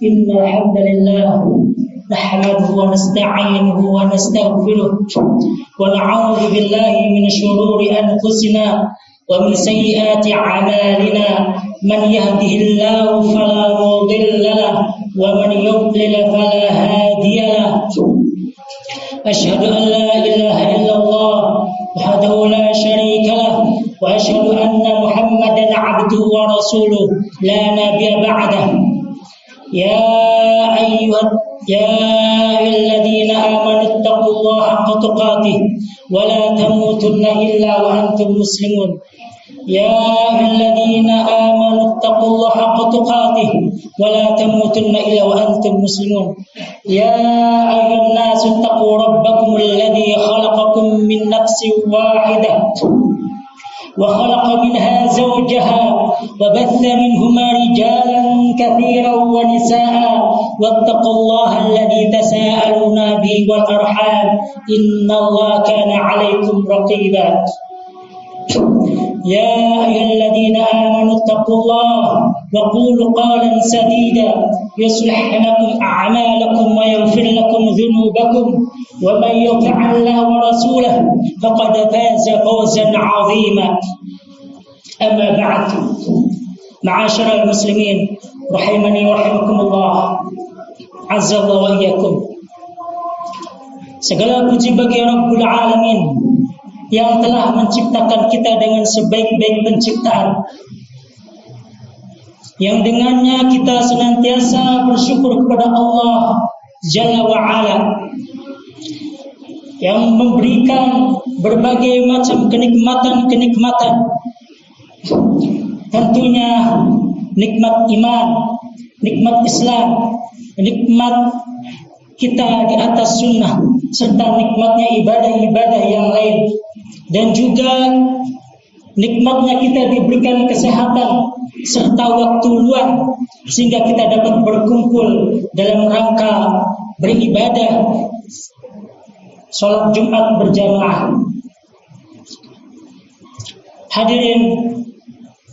إن الحمد لله نحمده ونستعينه ونستغفره ونعوذ بالله من شرور أنفسنا ومن سيئات أعمالنا من يهده الله فلا مضل له ومن يضلل فلا هادي له أشهد أن لا إله إلا الله وحده لا شريك له وأشهد أن محمدا عبده ورسوله لا نبي بعده يا أيها الذين آمنوا اتقوا الله حق تقاته ولا تموتن إلا وأنتم مسلمون يا أيها الذين آمنوا اتقوا الله حق تقاته ولا تموتن إلا وأنتم مسلمون يا أيها الناس اتقوا ربكم الذي خلقكم من نفس واحدة وخلق منها زوجها وبث منهما رجالا كثيرا ونساء واتقوا الله الذي تساءلون به والأرحام إن الله كان عليكم رقيبا يا أيها الذين آمنوا اتقوا الله وقولوا قولا سديدا يصلح لكم أعمالكم ويغفر لكم ذنوبكم ومن يطع الله ورسوله فقد فاز فوزا عظيما أما بعد معاشر المسلمين رحمني ورحمكم الله عز الله وإياكم. Segala puji bagi Rabbul Alamin yang telah menciptakan kita dengan sebaik-baik penciptaan, yang dengannya kita senantiasa bersyukur kepada Allah Jalla wa'ala, yang memberikan berbagai macam kenikmatan-kenikmatan, tentunya nikmat iman, nikmat Islam, nikmat kita di atas sunnah, serta nikmatnya ibadah-ibadah yang lain, dan juga nikmatnya kita diberikan kesehatan serta waktu luang sehingga kita dapat berkumpul dalam rangka beribadah sholat Jumat berjamaah. Hadirin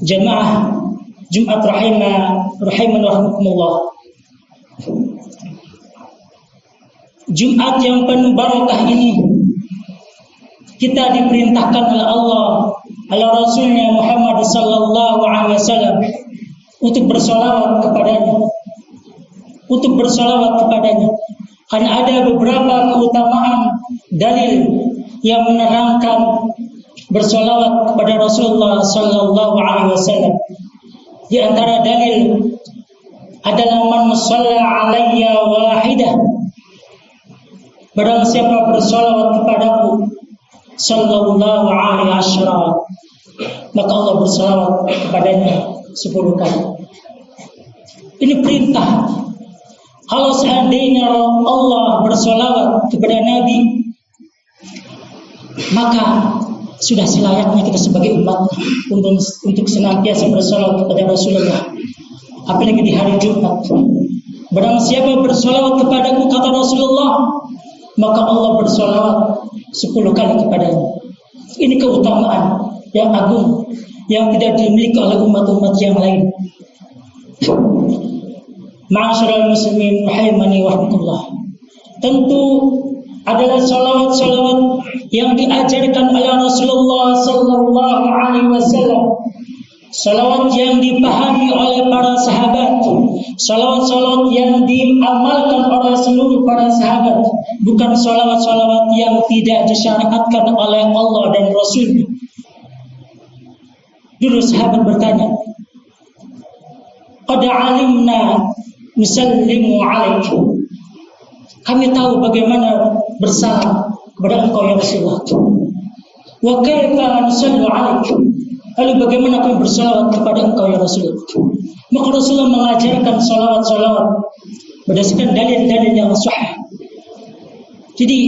jamaah Jumat rahiman rahimakumullah. Jumat yang penuh barakah ini kita diperintahkan oleh Allah, oleh Rasulnya Muhammad sallallahu alaihi wasallam untuk bersolawat kepadanya, karena ada beberapa keutamaan dalil yang menerangkan bersolawat kepada Rasulullah sallallahu alaihi wasallam. Di antara dalil adalah man shalla alayya wahidah, barang siapa bersolawat kepadaku sallallahu alaihi wasallam, maka Allah bersolawat kepadanya 10 kali. Ini perintah. Kalau seandainya Allah bersolawat kepada Nabi, maka sudah selayaknya kita sebagai umat untuk senantiasa bersolawat kepada Rasulullah. Apalagi di hari Jumat. Barang siapa bersolawat kepadaku, kata Rasulullah, maka Allah bersolawat 10 kali kepadanya. Ini keutamaan yang agung yang tidak dimiliki oleh umat-umat yang lain. Ma'asyiral muslimin rahimani wa rahmatullah. Tentu adalah salawat-salawat yang diajarkan oleh Rasulullah sallallahu alaihi wasallam. Salawat yang dipahami oleh para sahabat, salawat-salawat yang diamalkan oleh seluruh para sahabat, bukan salawat-salawat yang tidak disyariatkan oleh Allah dan Rasul. Dulu sahabat bertanya, qad alimna nusallimu alaikum, kami tahu bagaimana bersalam kepada engkau ya Rasulullah. Wa kaifa nusallu alaikum, lalu bagaimana kami bersalawat kepada engkau ya Rasulullah. Maka Rasulullah mengajarkan salawat-salawat berdasarkan dalil-dalil yang sahih. Jadi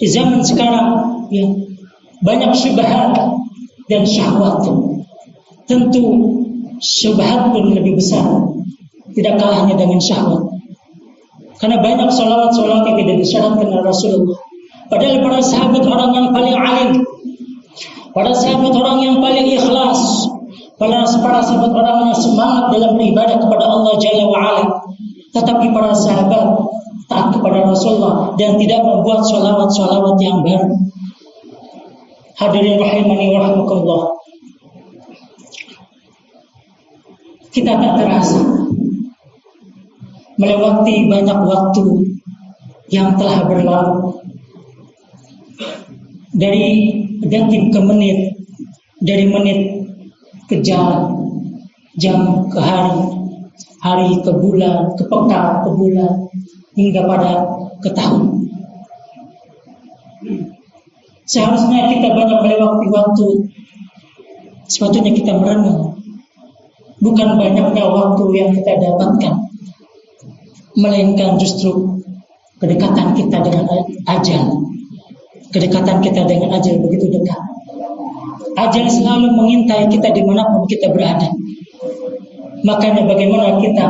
di zaman sekarang ya, banyak syubhat dan syahwat. Tentu syubhat pun lebih besar, tidak kalahnya dengan syahwat. Karena banyak salawat-salawat yang tidak disyaratkan oleh Rasulullah. Padahal para sahabat orang yang paling alim, para sahabat orang yang paling ikhlas, para sahabat orang yang semangat dalam beribadah kepada Allah Jalla wa'ala, tetapi para sahabat taat kepada Rasulullah dan tidak membuat sholawat-sholawat yang baru. Hadirin rahimani wa rahimakumullah, kita tak terasa melewati banyak waktu yang telah berlalu, dari detik ke menit, dari menit ke jam, jam ke hari, hari ke bulan, ke pekan, ke bulan, hingga pada ke tahun. Seharusnya kita banyak melewati waktu, sepatutnya kita merenung, bukan banyaknya waktu yang kita dapatkan, melainkan justru kedekatan kita dengan ajal. Kedekatan kita dengan ajal begitu dekat. Ajal selalu mengintai kita dimanapun kita berada. Makanya bagaimana kita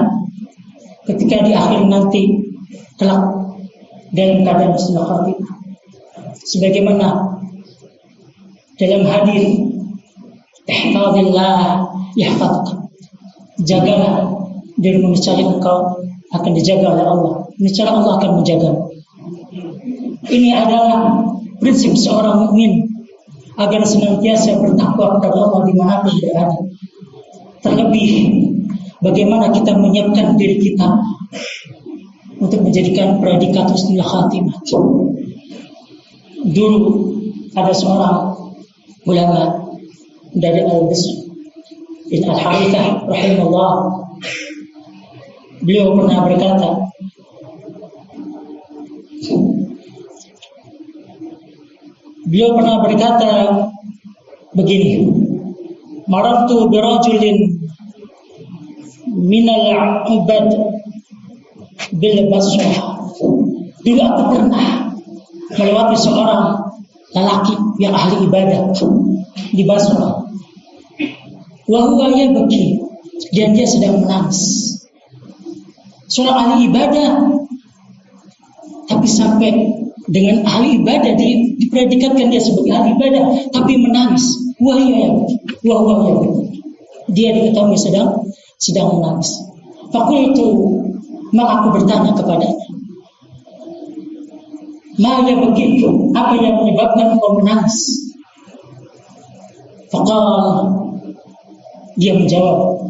ketika di akhir nanti kelak dalam keadaan husnul khatimah, sebagaimana dalam hadis ihfazillah yahfazuk, jagalah dirimu, niscaya engkau akan dijaga oleh Allah, niscaya Allah akan menjaga. Ini adalah prinsip seorang mukmin agar senantiasa bertakwa kepada Allah dimanapun berada. Terlebih bagaimana kita menyiapkan diri kita untuk menjadikan predikat husnul khatimah. Dulu ada seorang ulama dari Al-Bisr bin Al-Harithah rahimahullah. Beliau pernah berkata, begini, marartu birajulin minal ubad bil Basrah. Dulu aku pernah melewati seorang lelaki yang ahli ibadah di Basrah. Wa huwa yabki, dan dia sedang menangis. Seorang ahli ibadah, tapi sampai dengan ahli ibadah dipredikatkan dia sebagai ahli ibadah, tapi menangis. Wa huwa yabki, dia diketahui sedang menangis. Faqultu, maka aku bertanya kepadanya, ma yabkiku, apa yang menyebabkan engkau menangis? Faqal, dia menjawab,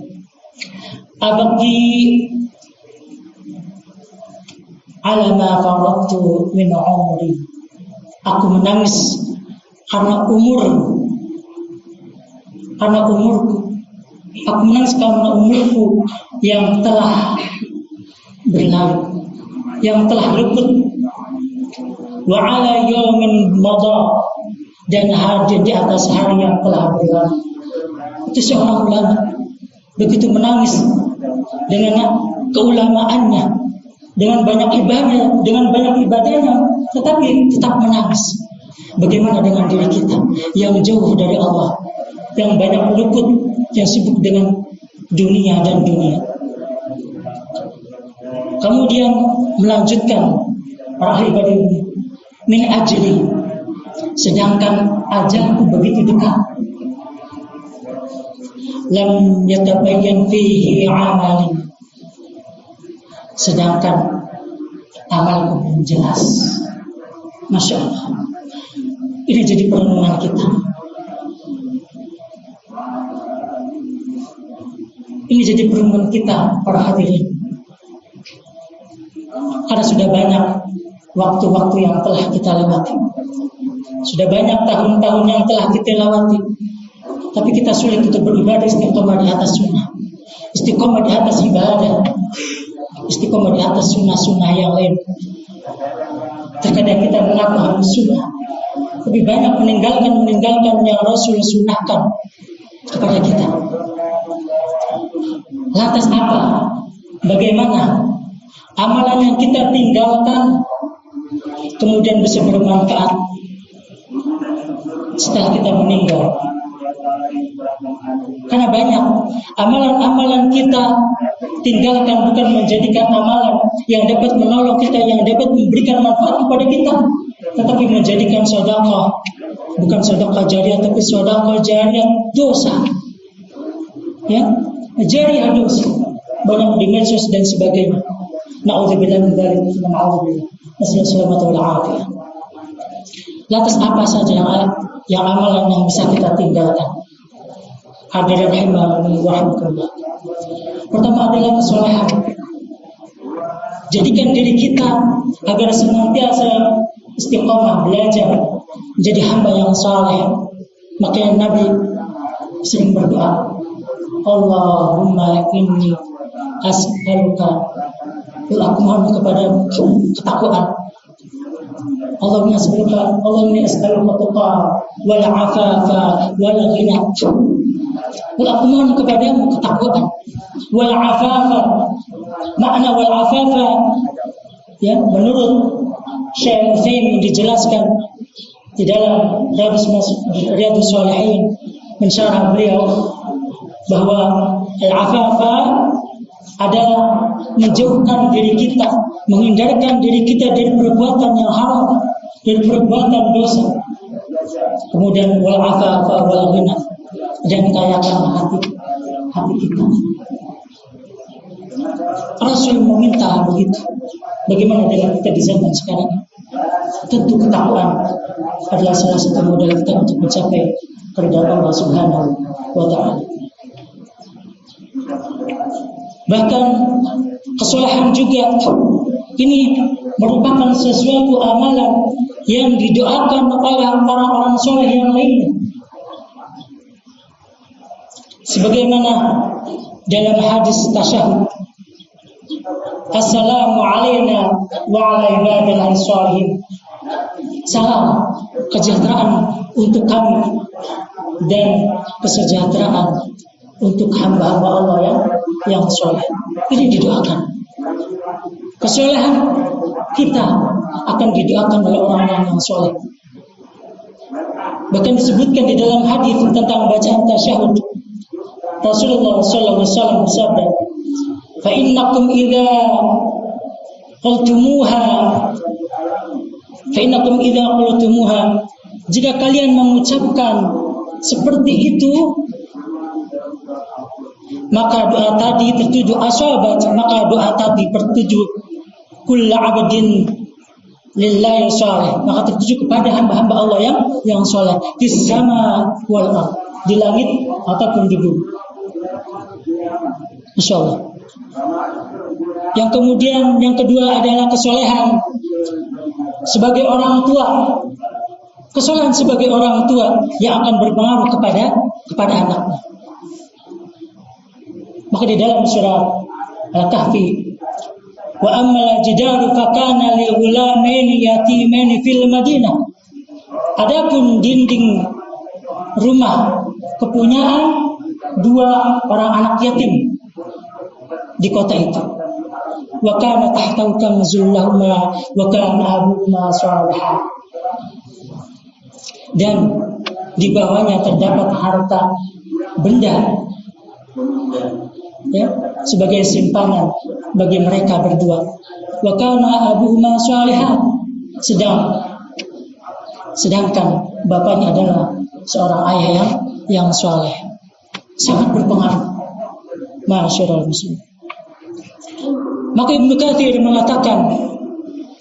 abaki ala ma faradtu min umri. Aku menangis karena umurku. Aku menangis karena umurku yang telah berlalu, yang telah luput. Wa ala yawmin madha, dan hadir di atas hari yang telah berlalu. Itu seorang ulama begitu menangis dengan keulamaannya, dengan banyak ibadahnya, tetapi tetap menangis. Bagaimana dengan diri kita yang jauh dari Allah, yang banyak luput, yang sibuk dengan dunia dan dunia? Kemudian melanjutkan para ibadah ini, min ajli, sedangkan ajalku begitu dekat. Lam yatabayyan fihi amali, sedangkan amalku belum jelas. Masya Allah, ini jadi perenungan kita. Ini jadi perenungan kita para hadirin. Karena sudah banyak waktu-waktu yang telah kita lewati, sudah banyak tahun-tahun yang telah kita lewati, tapi kita sulit untuk beribadah istiqomah di atas sunnah, istiqomah di atas ibadah, istiqomah di atas sunnah-sunnah yang lain. Terkadang kita mengaku harus sunnah, lebih banyak meninggalkan yang Rasul sunnahkan kepada kita. Lantas apa? Bagaimana amalan yang kita tinggalkan kemudian bisa bermanfaat setelah kita meninggal? Karena banyak amalan-amalan kita tinggalkan bukan menjadikan amalan yang dapat menolong kita, yang dapat memberikan manfaat kepada kita, tetapi menjadikan sedekah, bukan sedekah jariah tapi sedekah jariah dosa. ya, jari dosa, banyak di medsos dan sebagainya. Na'udzubillah min dzalik, na'udzubillah. Nasallallahu alaihi wasallam. Lantas apa saja yang amalan yang bisa kita tinggalkan? Hadirin rahimani wa rahimakumullah. Pertama adalah kesolehan. Jadikan diri kita agar senantiasa istiqomah belajar menjadi hamba yang saleh. Makanya Nabi sering berdoa, Allahumma inni as'aluka, aku mohon kepadamu ketakwaan. Allahumma as'aluka, Allahumma as'aluka tuqa wal afafa wal ghina. Aku mohon kepadamu ketakwaan wal afafa. Makna wal afafa, ya, menurut Syekh Utsaimin dijelaskan di dalam Riyadhus Shalihin mensyarah beliau bahwa al-afafa adalah menjauhkan diri kita, menghindarkan diri kita dari perbuatan yang haram, dari perbuatan dosa. Kemudian wal afafa wal ghina, dan kayakan hati kita. Rasul meminta begitu. Bagaimana dengan kita di zaman sekarang? Tentu ketakwaan adalah salah satu modal kita untuk mencapai keridhaan Allah Subhanahu wa Ta'ala. Bahkan kesolehan juga ini merupakan sesuatu amalan yang didoakan oleh orang-orang soleh yang lainnya. Sebagaimana dalam hadis tasyahud, Assalamu alayna wa ala ibadillah sholihin. Salam kesejahteraan untuk kami dan kesejahteraan untuk hamba-hamba Allah yang soleh. Ini didoakan. Kesolehan kita akan didoakan oleh orang-orang yang soleh. Bahkan disebutkan di dalam hadis tentang bacaan tasyahud, Rasulullah sallallahu alaihi wasallam bersabda, "Fa innakum idza qultumuha, jika kalian mengucapkan seperti itu, maka doa tadi tertuju asabat, maka doa tadi tertuju kullu 'abdin lillahi shalih, maka tertuju kepada hamba-hamba Allah yang saleh di sama wal ardh, di langit ataupun di bumi." Insyaallah. Yang kemudian yang kedua adalah kesolehan sebagai orang tua. Kesolehan sebagai orang tua yang akan berpengaruh kepada anaknya. Maka di dalam surat Al-Kahfi, wa ammal jidaru fakana lil ghulamaini yatimaini fil Madinah. Adapun dinding rumah kepunyaan dua orang anak yatim di kota itu. Wa kana tahtahu kanzul lahuma wa kana abuhuma shalihan. Dan di bawahnya terdapat harta benda, ya, sebagai simpanan bagi mereka berdua. Wa kana abuhuma shalihan. Sedangkan bapaknya adalah seorang ayah yang saleh. Sangat berpengaruh. Masyaallah muslim. Maka Ibnu Katsir mengatakan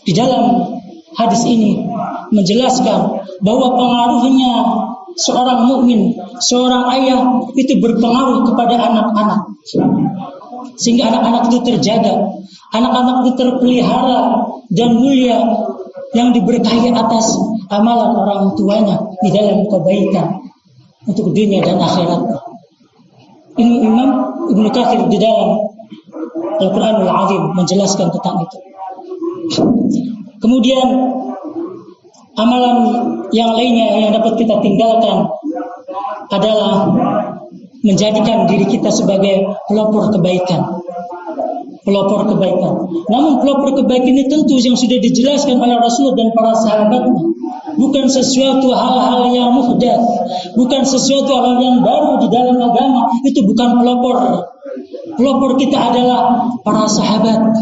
di dalam hadis ini menjelaskan bahwa pengaruhnya seorang mukmin, seorang ayah itu berpengaruh kepada anak-anak, sehingga anak-anak itu terjaga, anak-anak itu terpelihara dan mulia, yang diberkahi atas amalan orang tuanya di dalam kebaikan untuk dunia dan akhirat. Ini Imam Ibnu Katsir di dalam Al-Quranul Azim menjelaskan tentang itu. Kemudian amalan yang lainnya yang dapat kita tinggalkan adalah menjadikan diri kita sebagai pelopor kebaikan. Pelopor kebaikan. Namun pelopor kebaikan ini tentu yang sudah dijelaskan oleh Rasul dan para sahabatnya. Bukan sesuatu hal-hal yang muhdats, bukan sesuatu hal yang baru di dalam agama. Itu bukan pelopor. Pelopor kita adalah para sahabat.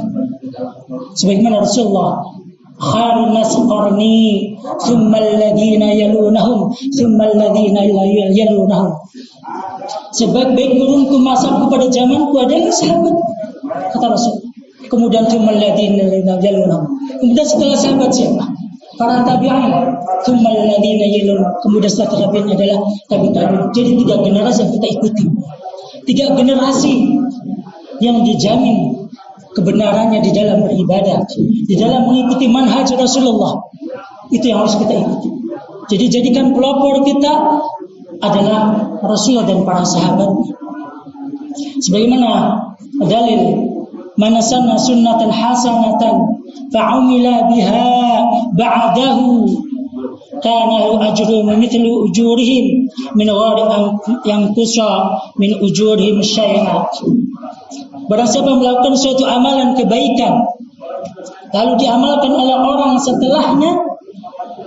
Sebagaimana Rasulullah khairun nas qarni, thumma alladhina yalunahum, thumma alladhina yalunahum. Sebaik-baik kurunku masaku pada zamanku adalah sahabat, kata Rasul. Kemudian thumma alladhina yalunahum. Kemudian setelah sahabat siapa? Para tabi'in. Thumma alladhina yalunahum. Kemudian setelah tabi'in adalah tabi'in. Jadi 3 generasi yang kita ikuti. 3 generasi yang dijamin kebenarannya di dalam beribadah, di dalam mengikuti manhaj Rasulullah. Itu yang harus kita ikuti. Jadi jadikan pelopor kita adalah Rasulullah dan para sahabat. Sebagaimana dalil, man sanna sunnatan hasanatan fa'umila biha ba'dahu kana ajruhum mithlu ujurihim min ghairi an yanqusa min ujurihim syai'a. Barang siapa melakukan suatu amalan kebaikan lalu diamalkan oleh orang setelahnya,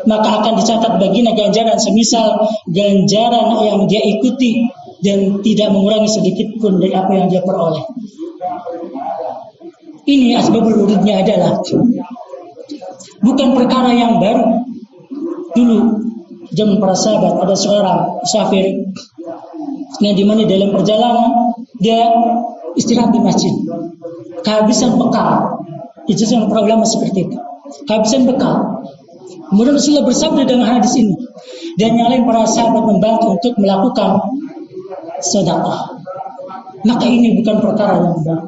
maka akan dicatat baginya ganjaran semisal ganjaran yang dia ikuti dan tidak mengurangi sedikit pun dari apa yang dia peroleh. Ini asbabul wurudnya adalah bukan perkara yang baru. Dulu zaman para sahabat ada seorang musafir yang dimana dalam perjalanan dia istirahat di masjid, kehabisan bekal. Itu yang para ulama seperti itu, kehabisan bekal. Kemudian Rasulullah bersabda dengan hadis ini, dan yang lain para sahabat membantu untuk melakukan sedekah. Maka ini bukan perkara yang baru,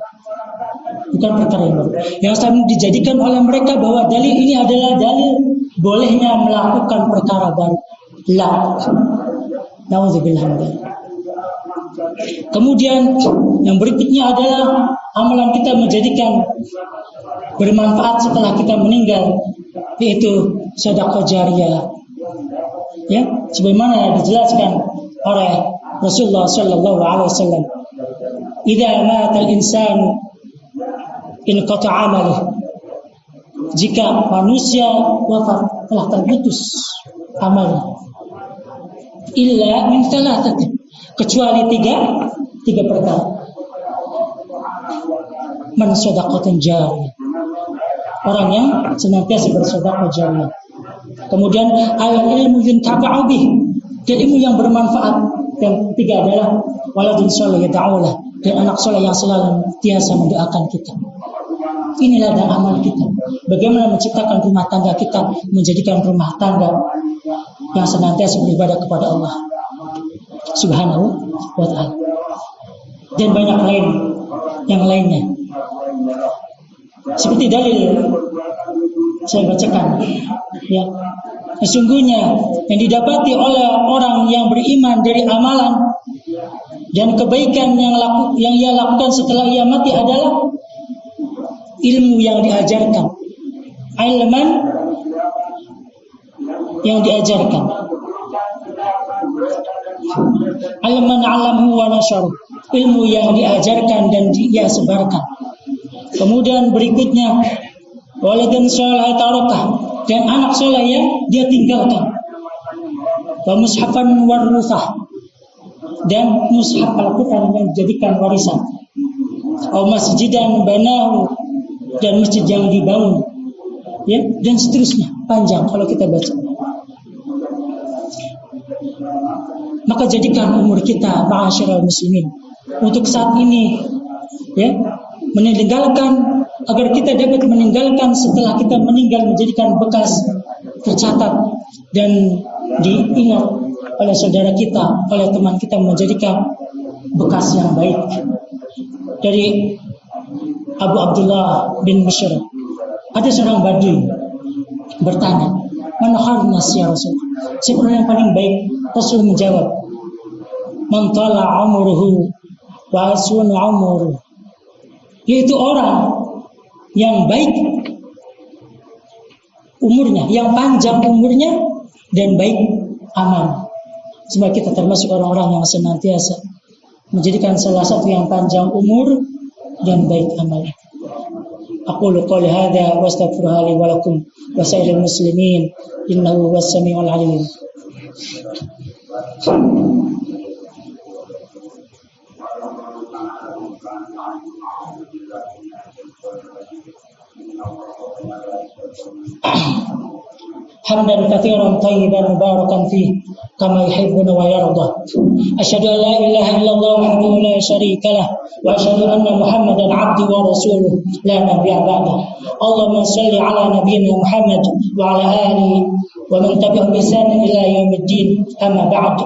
bukan perkara yang baru. Yang selalu dijadikan oleh mereka bahwa dalil ini adalah dalil bolehnya melakukan perkara baru. La, nauzubillah min dzalik. Kemudian yang berikutnya adalah amalan kita menjadikan bermanfaat setelah kita meninggal, yaitu sedekah jariyah. Ya, sebagaimana dijelaskan oleh Rasulullah sallallahu alaihi wasallam, "Idza mata al-insanu inqata'a 'amaluh." Jika manusia wafat telah terputus amalnya. Illa min thalathatin, kecuali tiga perkara. Man shadaqatin jariyah, orang yang senantiasa bersedekah jariyah. Kemudian al-ilmu yuntafa'u bih, ilmu yang bermanfaat. Yang ketiga adalah waladun shalih yad'ulah, dan anak soleh yang selalu senantiasa mendoakan kita. Inilah dan amal kita. Bagaimana menciptakan rumah tangga kita, menjadikan rumah tangga yang senantiasa beribadah kepada Allah Subhanahu wa ta'ala. Dan banyak yang lainnya. Seperti dalil saya bacakan, ya. Sesungguhnya yang didapati oleh orang yang beriman dari amalan dan kebaikan yang ia lakukan setelah ia mati adalah ilmu yang diajarkan, ilman yang diajarkan, ilman alamhu wa nasharu, ilmu yang diajarkan dan dia sebarkan. Kemudian berikutnya waladan sholih tarakah, dan anak soleh yang dia tinggalkan. Wa mushafan warusah, dan mushaf Al-Quran yang dijadikan warisan. Wa masjidan banahu, dan masjid yang dibangun, ya, dan seterusnya panjang kalau kita baca. Maka jadikan umur kita, ma'asyiral muslimin, untuk saat ini, ya, meninggalkan, agar kita dapat meninggalkan setelah kita meninggal, menjadikan bekas tercatat dan diingat oleh saudara kita, oleh teman kita, menjadikan bekas yang baik. Dari Abu Abdullah bin Bishr, ada seorang Badui bertanya, "Man khairun nas ya Rasul?" Siapa yang paling baik? Rasul menjawab, "Man tala umruhu wa asuna umruhu." Yaitu orang yang baik umurnya, yang panjang umurnya dan baik amal. Semoga kita termasuk orang-orang yang senantiasa menjadikan salah satu yang panjang umur dan baik amal. Aqulu qouli hadza wa astaghfirullaha li wa lakum wa sa'iril muslimin innahu huwas samiul alim. hamdan katsiran thayyiban mubarakan fihi kama yuhibbuna wa yarda. Asyhadu an la ilaha illallah wahdahu la syarika lah wa asyhadu anna Muhammadan 'abduhu wa rasuluh la nabiyya ba'da. Allahumma shalli ala nabiyyina Muhammad wa ala alihi wa man tabi'ahum bi ihsan ila yaumiddin. Amma ba'd.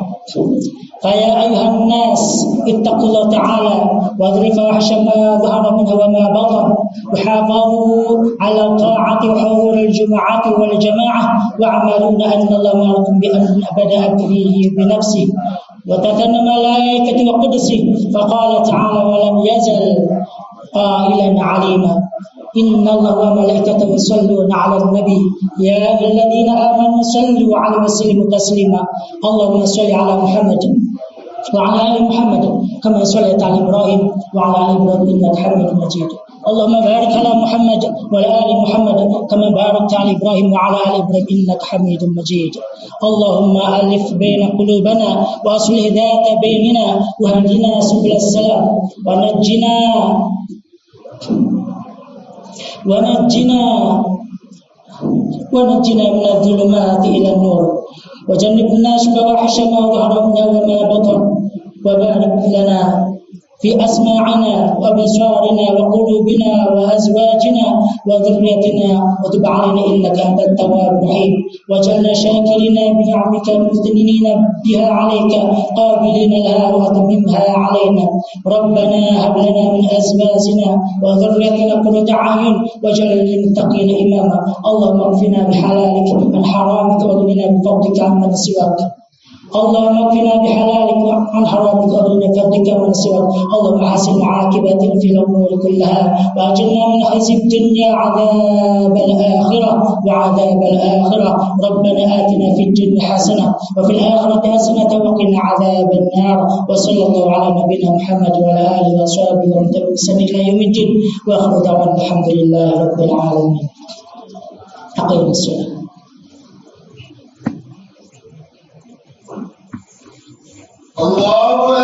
فيا أيها الناس اتقوا الله تعالى واذروا فواحش ما ظهر منها وما بطن وحافظوا على الطاعة وحضور الجمعات والجماعة واعملون أن الله معكم بأن بدأ به بنفسه وتثنى ملائكته وقدسه فقال تعالى ولم يزل قائلا عليما إن الله وملائكته يصلون على النبي يا أيها الذين آمنوا صلوا عليه وسلموا تسليما اللهم صل على محمد وعلى آل محمد كما صليت على إبراهيم وعلى آل إبراهيم إنك حميد مجيد اللهم بارك على محمد وعلى آل محمد كما باركت على إبراهيم وعلى آل إبراهيم إنك حميد مجيد اللهم ألف بين قلوبنا وأصلح ذات بيننا واهدنا سبل السلام ونجنا من الظلمات إلى النور وجنبنا فواحش ما ظهر منها وما بطن وبارك لنا في أسماعنا وأبصارنا وقلوبنا وأزواجنا وذريتنا وتب علينا إنك أنت التواب الرحيم واجعلنا شاكرين بنعمك مثنين بها عليك قابلين لها وأتممها علينا ربنا هب لنا من أزواجنا وذريتنا قرة أعين واجعل للمتقين إماما اللهم اكفنا بحلالك عن حرامك واغننا بفضلك عمن سواك اللهم اكفنا بحلالك عن حرامك واغننا بفضلك عمن سواك اللهم حسن عاقبتنا في الامور كلها واجرنا من خزي الدنيا وعذاب الاخره ربنا اتنا في الدنيا حسنه وفي الاخره حسنه وقنا عذاب النار وصلى الله على نبينا محمد وعلى اله وصحبه ومن تبعهم بإحسان الى يوم الدين واخر دعوانا الحمد لله رب العالمين. أقيموا الصلاة. الله